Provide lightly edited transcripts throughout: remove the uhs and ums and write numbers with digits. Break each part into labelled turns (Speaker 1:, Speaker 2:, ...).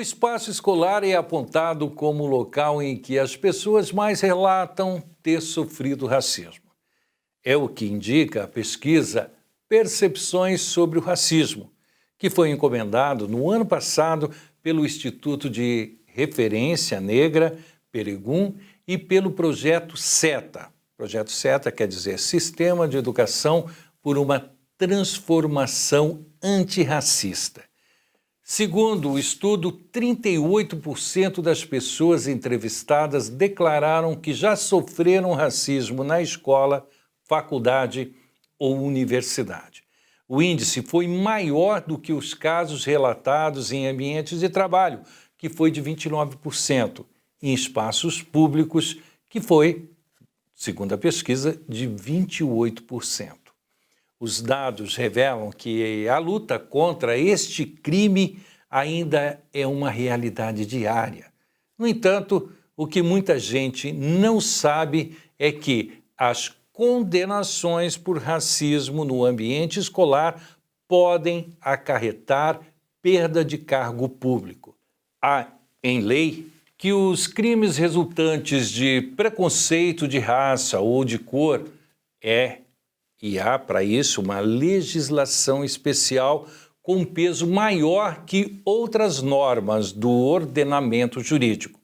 Speaker 1: espaço escolar é apontado como o local em que as pessoas mais relatam ter sofrido racismo. É o que indica a pesquisa Percepções sobre o Racismo, que foi encomendado no ano passado pelo Instituto de Referência Negra, Peregum, e pelo Projeto SETA. Projeto SETA quer dizer Sistema de Educação por uma Transformação Antirracista. Segundo o estudo, 38% das pessoas entrevistadas declararam que já sofreram racismo na escola, faculdade ou universidade. O índice foi maior do que os casos relatados em ambientes de trabalho, que foi de 29%, em espaços públicos, que foi, segundo a pesquisa, de 28%. Os dados revelam que a luta contra este crime ainda é uma realidade diária. No entanto, o que muita gente não sabe é que as condenações por racismo no ambiente escolar podem acarretar perda de cargo público. Há em lei que os crimes resultantes de preconceito de raça ou de cor e há para isso uma legislação especial com peso maior que outras normas do ordenamento jurídico,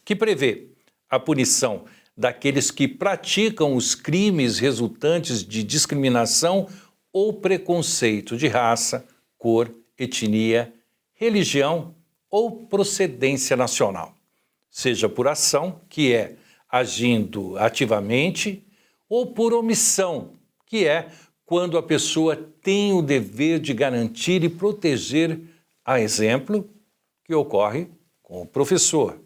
Speaker 1: que prevê a punição daqueles que praticam os crimes resultantes de discriminação ou preconceito de raça, cor, etnia, religião ou procedência nacional, seja por ação, que é agindo ativamente, ou por omissão, que é quando a pessoa tem o dever de garantir e proteger, a exemplo que ocorre com o professor.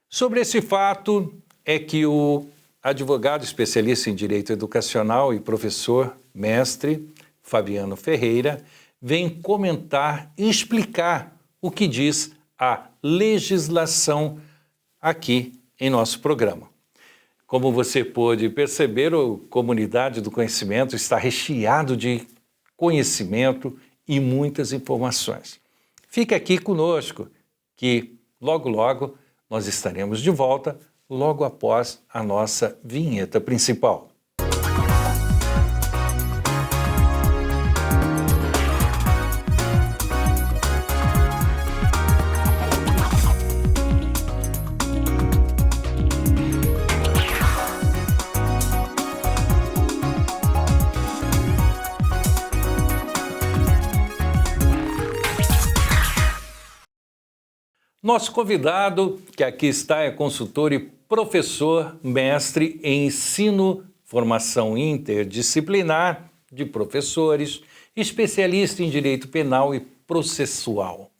Speaker 1: Sobre esse fato é que o advogado especialista em direito educacional e professor mestre Fabiano Ferreira vem comentar e explicar o que diz a legislação aqui em nosso programa. Como você pôde perceber, a Comunidade do Conhecimento está recheado de conhecimento e muitas informações. Fique aqui conosco, que logo, logo nós estaremos de volta, logo após a nossa vinheta principal. Nosso convidado, que aqui está, é consultor e professor mestre em ensino, formação interdisciplinar de professores, especialista em direito penal e processual.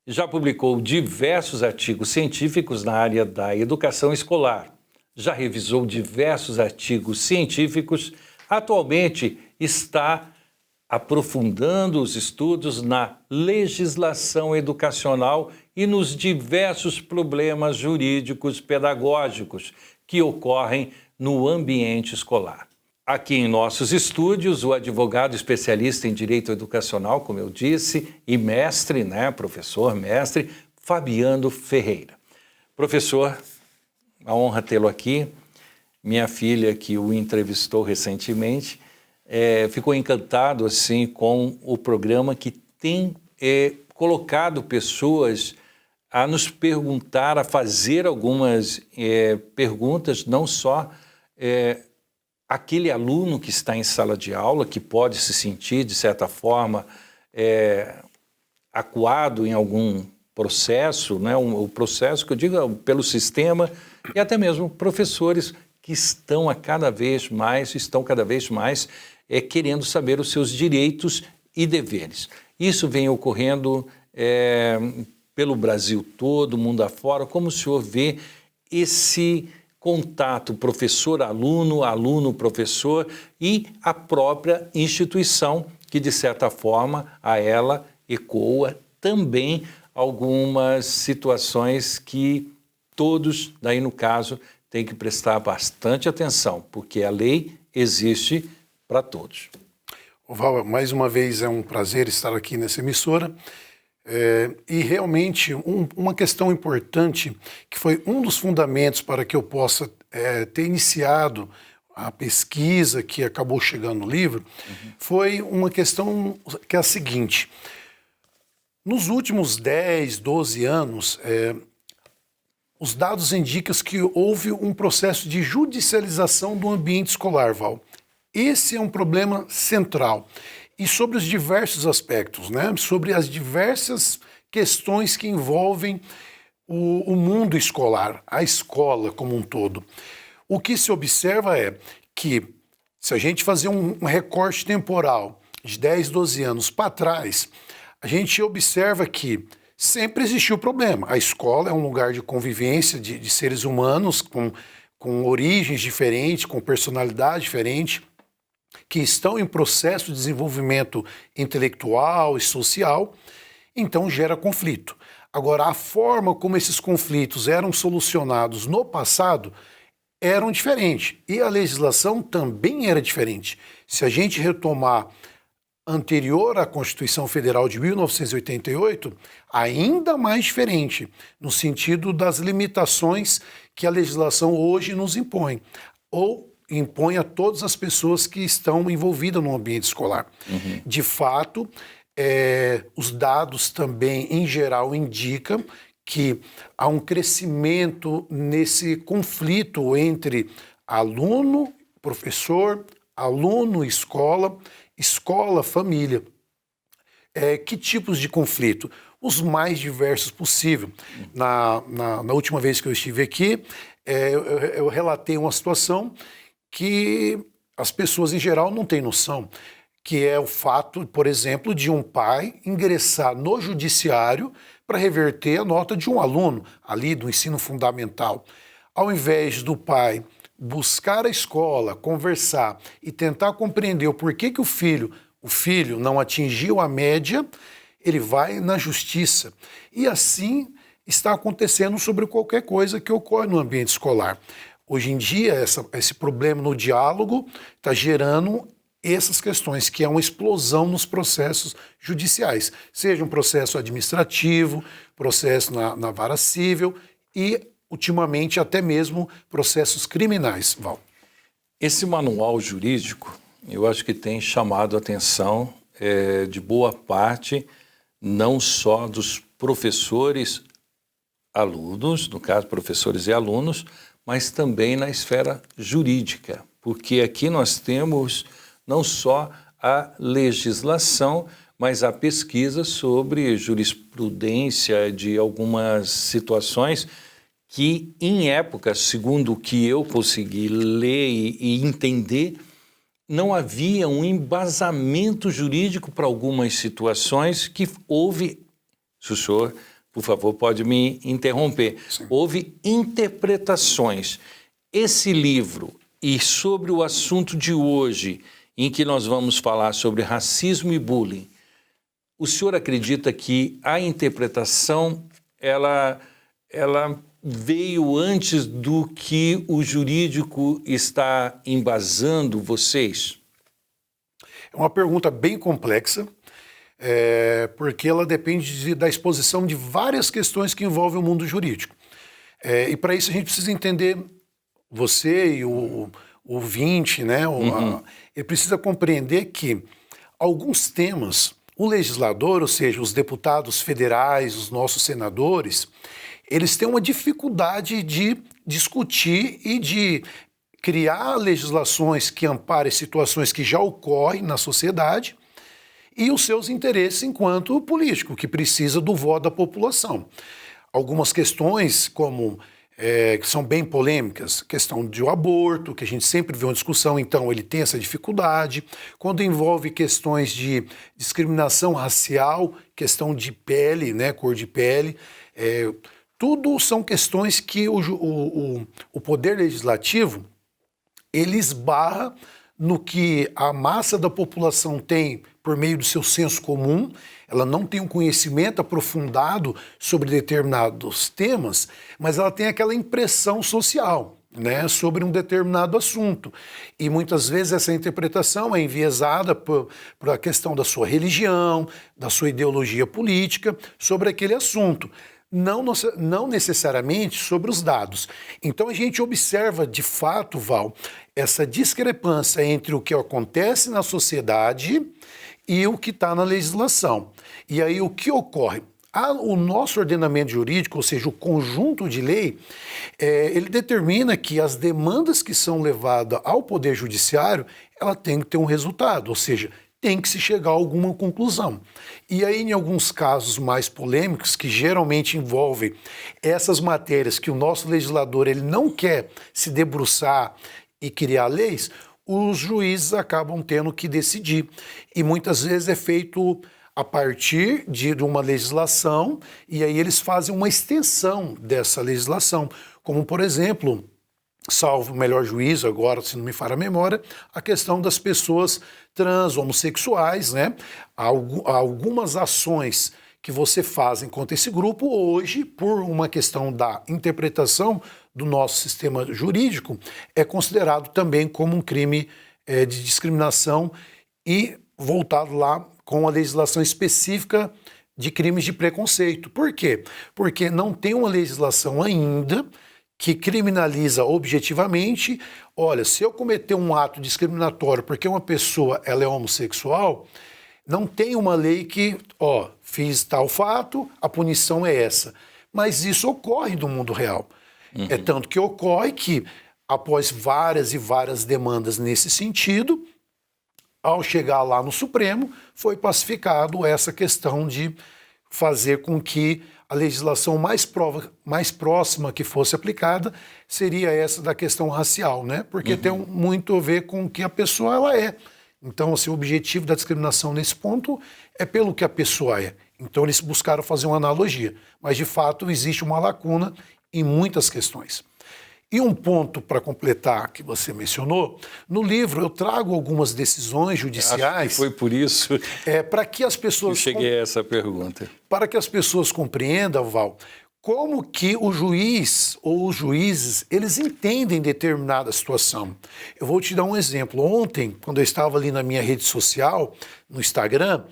Speaker 1: Já publicou diversos artigos científicos na área da educação escolar. Já revisou diversos artigos científicos. Atualmente está aprofundando os estudos na legislação educacional e nos diversos problemas jurídicos pedagógicos que ocorrem no ambiente escolar. Aqui em nossos estúdios, o advogado especialista em direito educacional, como eu disse, e mestre, professor mestre, Fabiano Ferreira. Professor, a honra tê-lo aqui. Minha filha, que o entrevistou recentemente, ficou encantado assim, com o programa que tem colocado pessoas a nos perguntar, a fazer algumas perguntas, não só aquele aluno que está em sala de aula, que pode se sentir, de certa forma, acuado em algum processo, o processo que eu digo pelo sistema, e até mesmo professores que estão cada vez mais querendo saber os seus direitos e deveres. Isso vem ocorrendo pelo Brasil todo, mundo afora. Como o senhor vê esse contato professor-aluno, aluno-professor e a própria instituição, que de certa forma a ela ecoa também algumas situações que todos, daí no caso, têm que prestar bastante atenção, porque a lei existe para todos.
Speaker 2: Val, mais uma vez é um prazer estar aqui nessa emissora. E realmente uma questão importante, que foi um dos fundamentos para que eu possa ter iniciado a pesquisa que acabou chegando no livro, foi uma questão que é a seguinte: nos últimos 10, 12 anos, os dados indicam que houve um processo de judicialização do ambiente escolar, Val. Esse é um problema central. E sobre os diversos aspectos, né? Sobre as diversas questões que envolvem o mundo escolar, a escola como um todo. O que se observa é que, se a gente fazer um recorte temporal de 10, 12 anos para trás, a gente observa que sempre existiu problema. A escola é um lugar de convivência de seres humanos com origens diferentes, com personalidade diferente, que estão em processo de desenvolvimento intelectual e social, então gera conflito. Agora, a forma como esses conflitos eram solucionados no passado eram diferentes, e a legislação também era diferente. Se a gente retomar anterior à Constituição Federal de 1988, ainda mais diferente, no sentido das limitações que a legislação hoje nos impõe, ou impõe a todas as pessoas que estão envolvidas no ambiente escolar. De fato, os dados também, em geral, indicam que há um crescimento nesse conflito entre aluno, professor, aluno, escola, escola, família. Que tipos de conflito? Os mais diversos possível. Na última vez que eu estive aqui, eu relatei uma situação que as pessoas em geral não têm noção, que é o fato, por exemplo, de um pai ingressar no judiciário para reverter a nota de um aluno ali do ensino fundamental. Ao invés do pai buscar a escola, conversar e tentar compreender o porquê que o filho não atingiu a média, ele vai na justiça. E assim está acontecendo sobre qualquer coisa que ocorre no ambiente escolar. Hoje em dia, esse problema no diálogo está gerando essas questões, que é uma explosão nos processos judiciais, seja um processo administrativo, processo na vara civil e, ultimamente, até mesmo processos criminais, Val.
Speaker 1: Esse manual jurídico, eu acho que tem chamado a atenção de boa parte, não só dos professores, alunos, no caso, professores e alunos, mas também na esfera jurídica, porque aqui nós temos não só a legislação, mas a pesquisa sobre jurisprudência de algumas situações que, em época, segundo o que eu consegui ler e entender, não havia um embasamento jurídico para algumas situações que houve, se o senhor, por favor, pode me interromper,
Speaker 2: Sim.
Speaker 1: Houve interpretações. Esse livro e sobre o assunto de hoje, em que nós vamos falar sobre racismo e bullying, o senhor acredita que a interpretação ela veio antes do que o jurídico está embasando vocês?
Speaker 2: É uma pergunta bem complexa, porque ela depende da exposição de várias questões que envolvem o mundo jurídico. E para isso a gente precisa entender, você e o ouvinte, né? Ele precisa compreender que alguns temas, o legislador, ou seja, os deputados federais, os nossos senadores, eles têm uma dificuldade de discutir e de criar legislações que amparem situações que já ocorrem na sociedade e os seus interesses enquanto político, que precisa do voto da população. Algumas questões, como que são bem polêmicas, questão do aborto, que a gente sempre vê uma discussão, então ele tem essa dificuldade. Quando envolve questões de discriminação racial, questão de pele, né, cor de pele, tudo são questões que o poder legislativo ele esbarra no que a massa da população tem por meio do seu senso comum. Ela não tem um conhecimento aprofundado sobre determinados temas, mas ela tem aquela impressão social. né, sobre um determinado assunto. E muitas vezes essa interpretação é enviesada por a questão da sua religião, da sua ideologia política sobre aquele assunto. Não necessariamente sobre os dados. Então a gente observa de fato, Val, essa discrepância entre o que acontece na sociedade e o que está na legislação. E aí o que ocorre? O nosso ordenamento jurídico, ou seja, o conjunto de lei, ele determina que as demandas que são levadas ao Poder Judiciário, ela tem que ter um resultado, ou seja, tem que se chegar a alguma conclusão. E aí, em alguns casos mais polêmicos, que geralmente envolvem essas matérias que o nosso legislador ele não quer se debruçar e criar leis, os juízes acabam tendo que decidir. E muitas vezes é feito a partir de uma legislação, e aí eles fazem uma extensão dessa legislação, como, por exemplo, salvo o melhor juízo agora, se não me falha a memória, a questão das pessoas trans, homossexuais, né? Algumas ações que você faz contra esse grupo, hoje, por uma questão da interpretação do nosso sistema jurídico, é considerado também como um crime de discriminação e voltado lá com a legislação específica de crimes de preconceito. Por quê? Porque não tem uma legislação ainda que criminaliza objetivamente, olha, se eu cometer um ato discriminatório porque uma pessoa ela é homossexual, não tem uma lei que, fiz tal fato, a punição é essa. Mas isso ocorre no mundo real. Uhum. É tanto que ocorre que, após várias e várias demandas nesse sentido, ao chegar lá no Supremo, foi pacificado essa questão de fazer com que a legislação mais próxima que fosse aplicada seria essa da questão racial, né? Porque tem muito a ver com o que a pessoa ela é. Então, assim, o objetivo da discriminação nesse ponto é pelo que a pessoa é. Então, eles buscaram fazer uma analogia. Mas, de fato, existe uma lacuna em muitas questões. E um ponto para completar que você mencionou, no livro eu trago algumas decisões judiciais.
Speaker 1: Acho que foi por isso
Speaker 2: para que as pessoas
Speaker 1: que cheguei a essa pergunta.
Speaker 2: Para que as pessoas compreendam, Val, como que o juiz ou os juízes, eles entendem determinada situação. Eu vou te dar um exemplo. Ontem, quando eu estava ali na minha rede social, no Instagram,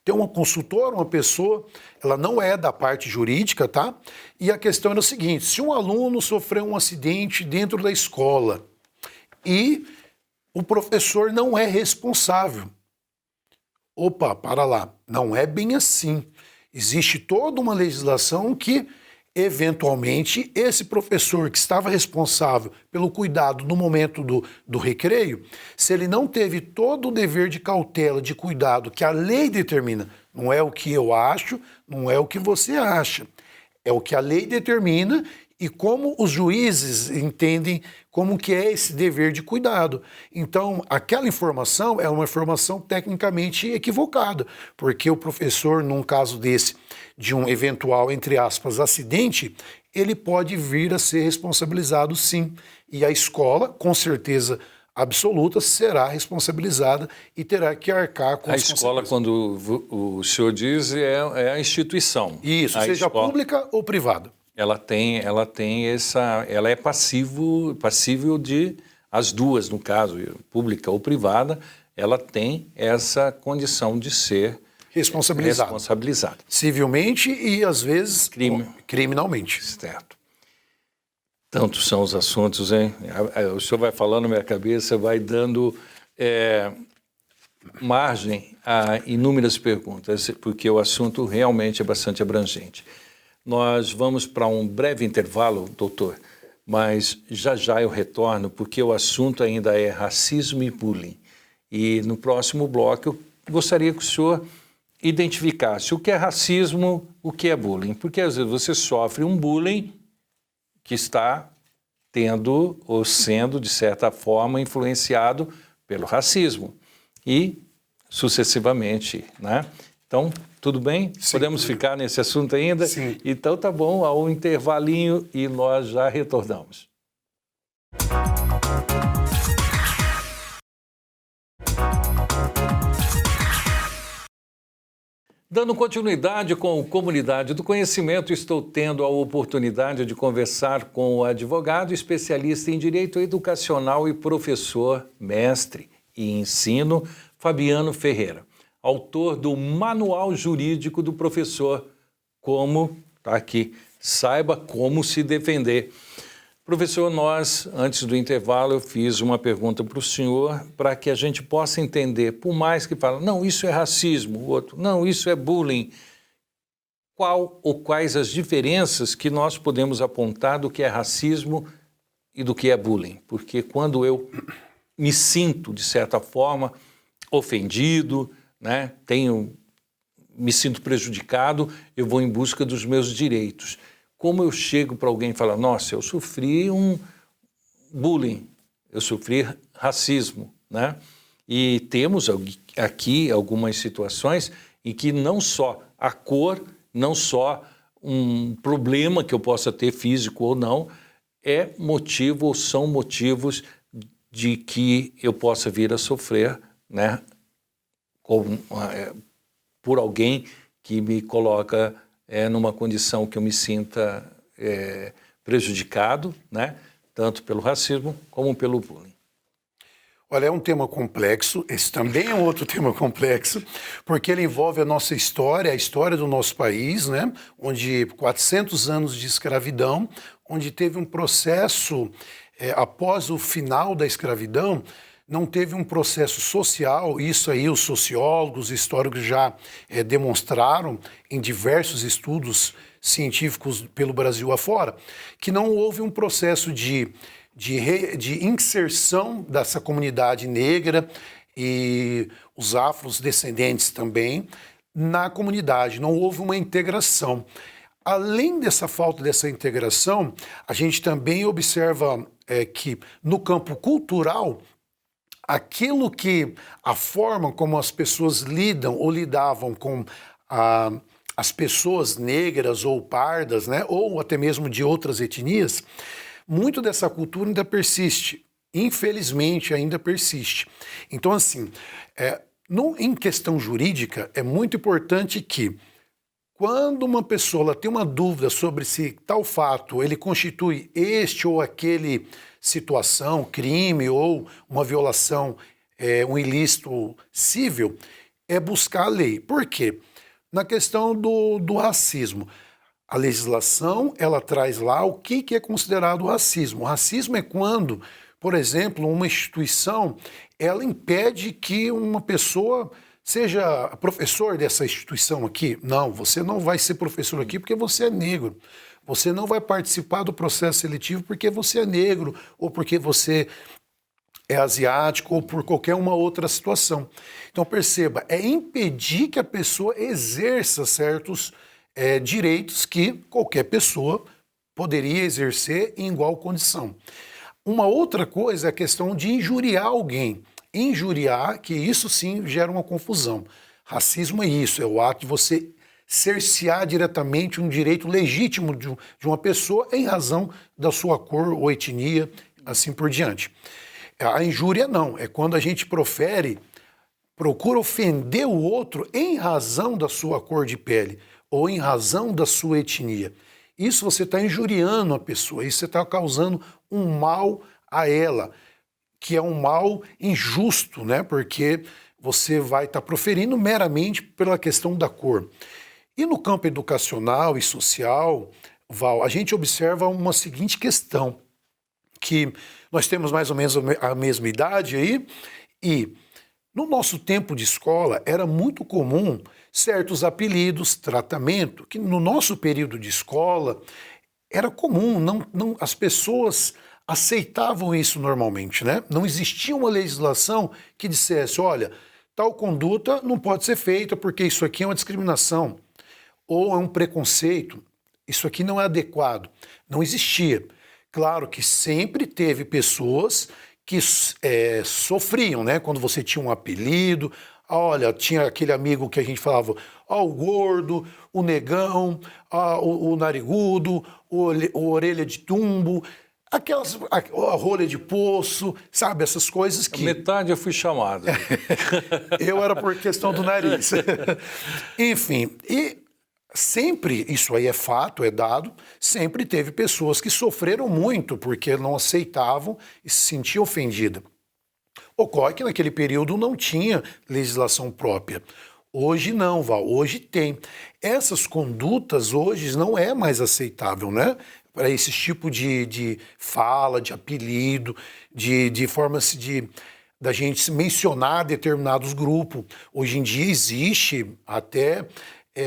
Speaker 2: tem uma consultora, uma pessoa, ela não é da parte jurídica, tá? E a questão era o seguinte, se um aluno sofreu um acidente dentro da escola e o professor não é responsável. Opa, para lá, não é bem assim. Existe toda uma legislação que, eventualmente, esse professor que estava responsável pelo cuidado no momento do recreio, se ele não teve todo o dever de cautela, de cuidado que a lei determina, não é o que eu acho, não é o que você acha, é o que a lei determina e como os juízes entendem como que é esse dever de cuidado. Então, aquela informação é uma informação tecnicamente equivocada, porque o professor, num caso desse, de um eventual, entre aspas, acidente, ele pode vir a ser responsabilizado sim. E a escola, com certeza absoluta, será responsabilizada e terá que arcar com as consequências. A
Speaker 1: escola, quando o senhor diz, é a instituição.
Speaker 2: Isso, seja pública ou privada.
Speaker 1: Ela é passível de, as duas, no caso, pública ou privada, ela tem essa condição de ser responsabilizada.
Speaker 2: Civilmente e, às vezes, criminalmente.
Speaker 1: Certo. Tantos são os assuntos, hein? O senhor vai falando na minha cabeça, vai dando margem a inúmeras perguntas, porque o assunto realmente é bastante abrangente. Nós vamos para um breve intervalo, doutor, mas já eu retorno, porque o assunto ainda é racismo e bullying. E no próximo bloco eu gostaria que o senhor identificasse o que é racismo, o que é bullying. Porque às vezes você sofre um bullying que está tendo ou sendo, de certa forma, influenciado pelo racismo e sucessivamente, né? Então, tudo bem? Sim. Podemos ficar nesse assunto ainda?
Speaker 2: Sim.
Speaker 1: Então tá bom, há um intervalinho e nós já retornamos. Dando continuidade com a Comunidade do Conhecimento, estou tendo a oportunidade de conversar com o advogado especialista em Direito Educacional e professor, mestre em ensino, Fabiano Ferreira, autor do Manual Jurídico do Professor, como, está aqui, saiba como se defender. Professor, antes do intervalo, eu fiz uma pergunta para o senhor para que a gente possa entender, por mais que fala, não, isso é racismo, o outro, não, isso é bullying. Qual ou quais as diferenças que nós podemos apontar do que é racismo e do que é bullying? Porque quando eu me sinto, de certa forma, ofendido, né, me sinto prejudicado, eu vou em busca dos meus direitos. Como eu chego para alguém e falo, nossa, eu sofri um bullying, eu sofri racismo, né? E temos aqui algumas situações em que não só a cor, não só um problema que eu possa ter físico ou não, é motivo ou são motivos de que eu possa vir a sofrer, né? Por alguém que me coloca numa condição que eu me sinta prejudicado, né? Tanto pelo racismo como pelo bullying.
Speaker 2: Olha, é um tema complexo, esse também é um outro tema complexo, porque ele envolve a nossa história, a história do nosso país, né? Onde 400 anos de escravidão, onde teve um processo, após o final da escravidão, não teve um processo social, isso aí os sociólogos, históricos já demonstraram em diversos estudos científicos pelo Brasil afora, que não houve um processo de inserção dessa comunidade negra e os afrodescendentes também na comunidade, não houve uma integração. Além dessa falta dessa integração, a gente também observa que no campo cultural, aquilo que a forma como as pessoas lidam ou lidavam com as pessoas negras ou pardas, né, ou até mesmo de outras etnias, muito dessa cultura ainda persiste. Infelizmente, ainda persiste. Então, assim, em questão jurídica, é muito importante que, quando uma pessoa tem uma dúvida sobre se tal fato ele constitui este ou aquele situação, crime ou uma violação, um ilícito civil, é buscar a lei. Por quê? Na questão do racismo, a legislação ela traz lá o que é considerado racismo. O racismo é quando, por exemplo, uma instituição ela impede que uma pessoa seja professor dessa instituição aqui. Não, você não vai ser professor aqui porque você é negro. Você não vai participar do processo seletivo porque você é negro, ou porque você é asiático, ou por qualquer uma outra situação. Então perceba, é impedir que a pessoa exerça certos direitos que qualquer pessoa poderia exercer em igual condição. Uma outra coisa é a questão de injuriar alguém. Injuriar, que isso sim gera uma confusão. Racismo é isso, é o ato de você cercear diretamente um direito legítimo de uma pessoa em razão da sua cor ou etnia, assim por diante. A injúria não, é quando a gente procura ofender o outro em razão da sua cor de pele ou em razão da sua etnia. Isso você está injuriando a pessoa, isso você está causando um mal a ela, que é um mal injusto, né? Porque você vai estar proferindo meramente pela questão da cor. E no campo educacional e social, Val, a gente observa uma seguinte questão, que nós temos mais ou menos a mesma idade aí, e no nosso tempo de escola era muito comum certos apelidos, tratamento, que no nosso período de escola era comum, as pessoas aceitavam isso normalmente, né? Não existia uma legislação que dissesse, olha, tal conduta não pode ser feita porque isso aqui é uma discriminação ou é um preconceito, isso aqui não é adequado. Não existia. Claro que sempre teve pessoas que sofriam, né? Quando você tinha um apelido, olha, tinha aquele amigo que a gente falava, o gordo, o negão, o narigudo, o orelha de tumbo. a rolha de poço, sabe? Essas coisas que...
Speaker 1: Metade eu fui chamado.
Speaker 2: Eu era por questão do nariz. Enfim, e sempre, isso aí é fato, é dado, sempre teve pessoas que sofreram muito porque não aceitavam e se sentiam ofendidas. Ocorre que naquele período não tinha legislação própria. Hoje não, Val, hoje tem. Essas condutas hoje não é mais aceitável, né? Para esse tipo de fala, de apelido, de formas da gente mencionar determinados grupos. Hoje em dia existe até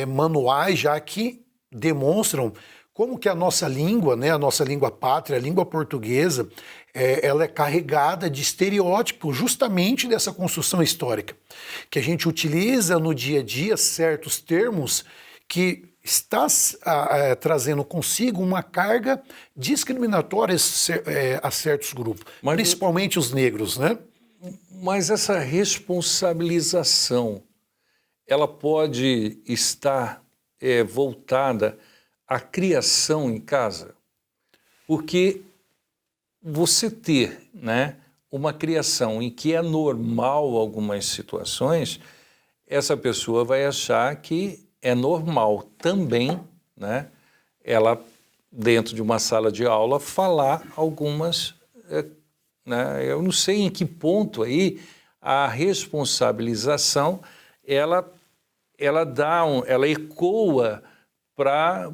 Speaker 2: manuais já que demonstram como que a nossa língua, né, a nossa língua pátria, a língua portuguesa, ela é carregada de estereótipos justamente dessa construção histórica, que a gente utiliza no dia a dia certos termos que está trazendo consigo uma carga discriminatória a certos grupos, principalmente os negros, né?
Speaker 1: Mas essa responsabilização, ela pode estar voltada à criação em casa? Porque você ter, né, uma criação em que é normal algumas situações, essa pessoa vai achar que é normal também, né, ela, dentro de uma sala de aula, falar algumas... né, eu não sei em que ponto aí a responsabilização ela ecoa para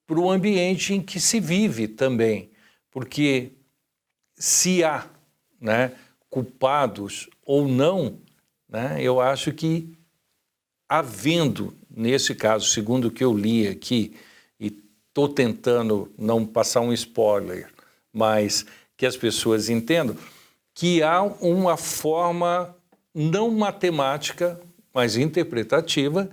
Speaker 1: o ambiente em que se vive também, porque se há, né, culpados ou não, né, eu acho que havendo, nesse caso, segundo o que eu li aqui, e estou tentando não passar um spoiler, mas que as pessoas entendam, que há uma forma não matemática, mas interpretativa,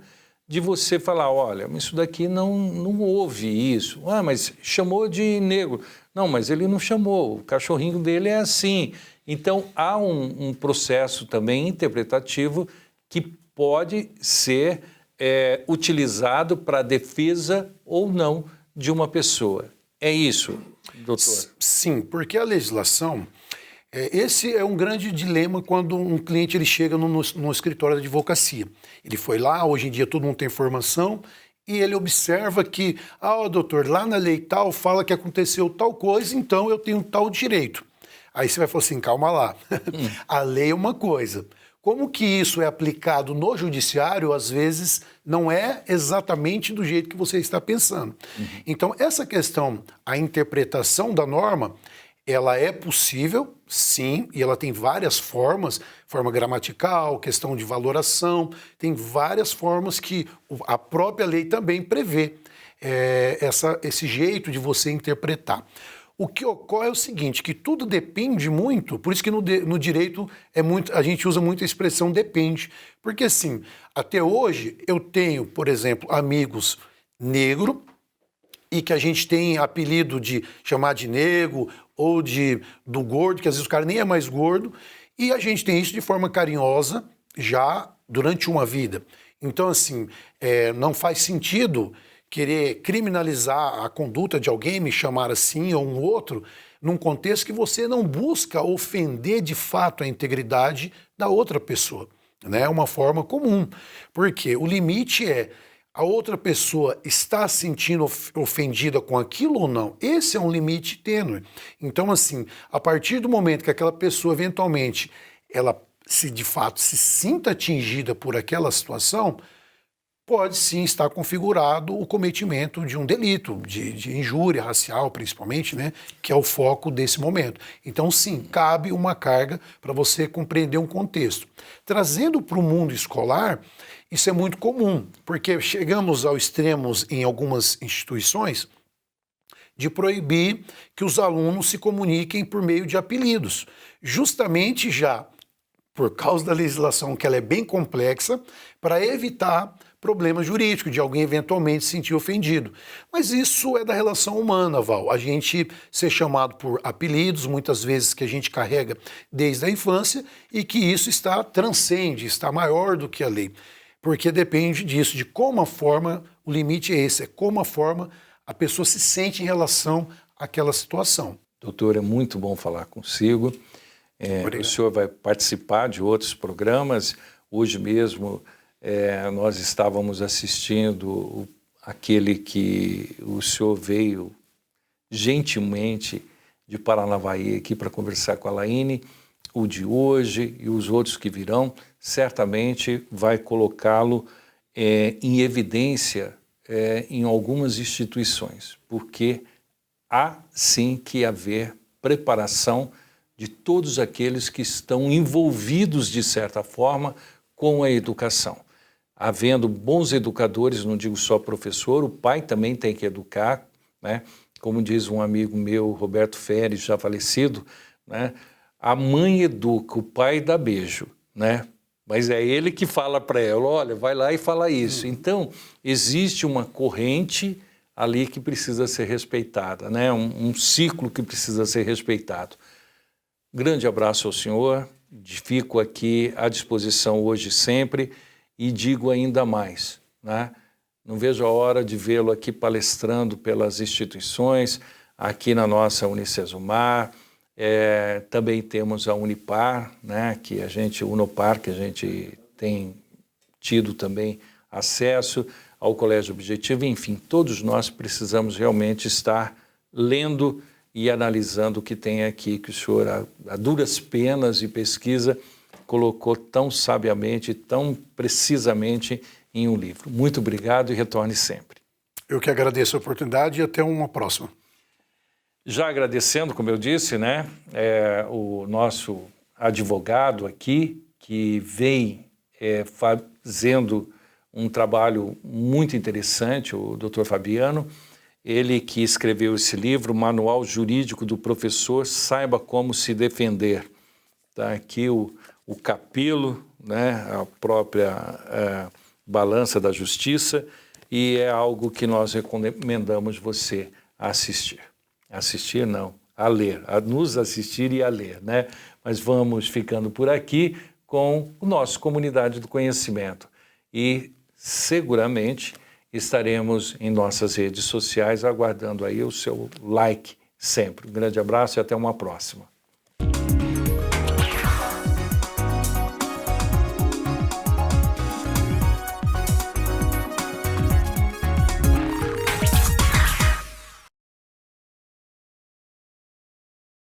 Speaker 1: de você falar, olha, isso daqui não houve isso. Ah, mas chamou de negro. Não, mas ele não chamou, o cachorrinho dele é assim. Então, há um processo também interpretativo que pode ser utilizado para a defesa ou não de uma pessoa. É isso, doutor?
Speaker 2: Sim, porque a legislação... esse é um grande dilema quando um cliente ele chega no escritório de advocacia. Ele foi lá, hoje em dia todo mundo tem formação, e ele observa que, doutor, lá na lei tal fala que aconteceu tal coisa, então eu tenho tal direito. Aí você vai falar assim, calma lá, a lei é uma coisa. Como que isso é aplicado no judiciário, às vezes não é exatamente do jeito que você está pensando. Então, essa questão, a interpretação da norma, ela é possível, sim, e ela tem várias formas, forma gramatical, questão de valoração, tem várias formas que a própria lei também prevê esse jeito de você interpretar. O que ocorre é o seguinte, que tudo depende muito, por isso que no direito a gente usa muito a expressão depende, porque assim, até hoje eu tenho, por exemplo, amigos negros, e que a gente tem apelido de chamar de negro ou do gordo, que às vezes o cara nem é mais gordo, e a gente tem isso de forma carinhosa já durante uma vida. Então, assim, não faz sentido querer criminalizar a conduta de alguém, me chamar assim ou um outro, num contexto que você não busca ofender de fato a integridade da outra pessoa. Né? É uma forma comum, porque o limite é a outra pessoa está se sentindo ofendida com aquilo ou não? Esse é um limite tênue. Então, assim, a partir do momento que aquela pessoa, eventualmente, ela de fato se sinta atingida por aquela situação, pode sim estar configurado o cometimento de um delito, de injúria racial, principalmente, né, que é o foco desse momento. Então, sim, cabe uma carga para você compreender um contexto. Trazendo para o mundo escolar, isso é muito comum, porque chegamos ao extremos em algumas instituições de proibir que os alunos se comuniquem por meio de apelidos, justamente já por causa da legislação, que ela é bem complexa, para evitar problemas jurídicos, de alguém eventualmente se sentir ofendido. Mas isso é da relação humana, Val. A gente ser chamado por apelidos, muitas vezes que a gente carrega desde a infância, e que isso transcende, está maior do que a lei. Porque depende disso, de como a forma, o limite é esse, é como a forma a pessoa se sente em relação àquela situação.
Speaker 1: Doutor, é muito bom falar consigo. O senhor vai participar de outros programas. Hoje mesmo nós estávamos assistindo aquele que o senhor veio gentilmente de Paranavaí aqui para conversar com a Laine. O de hoje e os outros que virão, certamente vai colocá-lo em evidência em algumas instituições, porque há sim que haver preparação de todos aqueles que estão envolvidos, de certa forma, com a educação. Havendo bons educadores, não digo só professor, o pai também tem que educar, né? Como diz um amigo meu, Roberto Feres, já falecido, né? A mãe educa, o pai dá beijo, né? Mas é ele que fala para ela, olha, vai lá e fala isso. Então, existe uma corrente ali que precisa ser respeitada, né? Um ciclo que precisa ser respeitado. Grande abraço ao senhor, fico aqui à disposição hoje sempre e digo ainda mais, né? Não vejo a hora de vê-lo aqui palestrando pelas instituições, aqui na nossa Unicesumar. Também temos a Unipar, né, Unopar, que a gente tem tido também acesso ao Colégio Objetivo. Enfim, todos nós precisamos realmente estar lendo e analisando o que tem aqui, que o senhor, a duras penas e pesquisa, colocou tão sabiamente, tão precisamente em um livro. Muito obrigado e retorne sempre.
Speaker 2: Eu que agradeço a oportunidade e até uma próxima.
Speaker 1: Já agradecendo, como eu disse, né, o nosso advogado aqui, que vem fazendo um trabalho muito interessante, o Dr. Fabiano, ele que escreveu esse livro, Manual Jurídico do Professor, Saiba Como Se Defender. Está aqui o capelo, né, a própria balança da justiça, e é algo que nós recomendamos você a assistir. Assistir não, a ler, a nos assistir e a ler, né? Mas vamos ficando por aqui com o nosso Comunidade do Conhecimento. E seguramente estaremos em nossas redes sociais aguardando aí o seu like sempre. Um grande abraço e até uma próxima.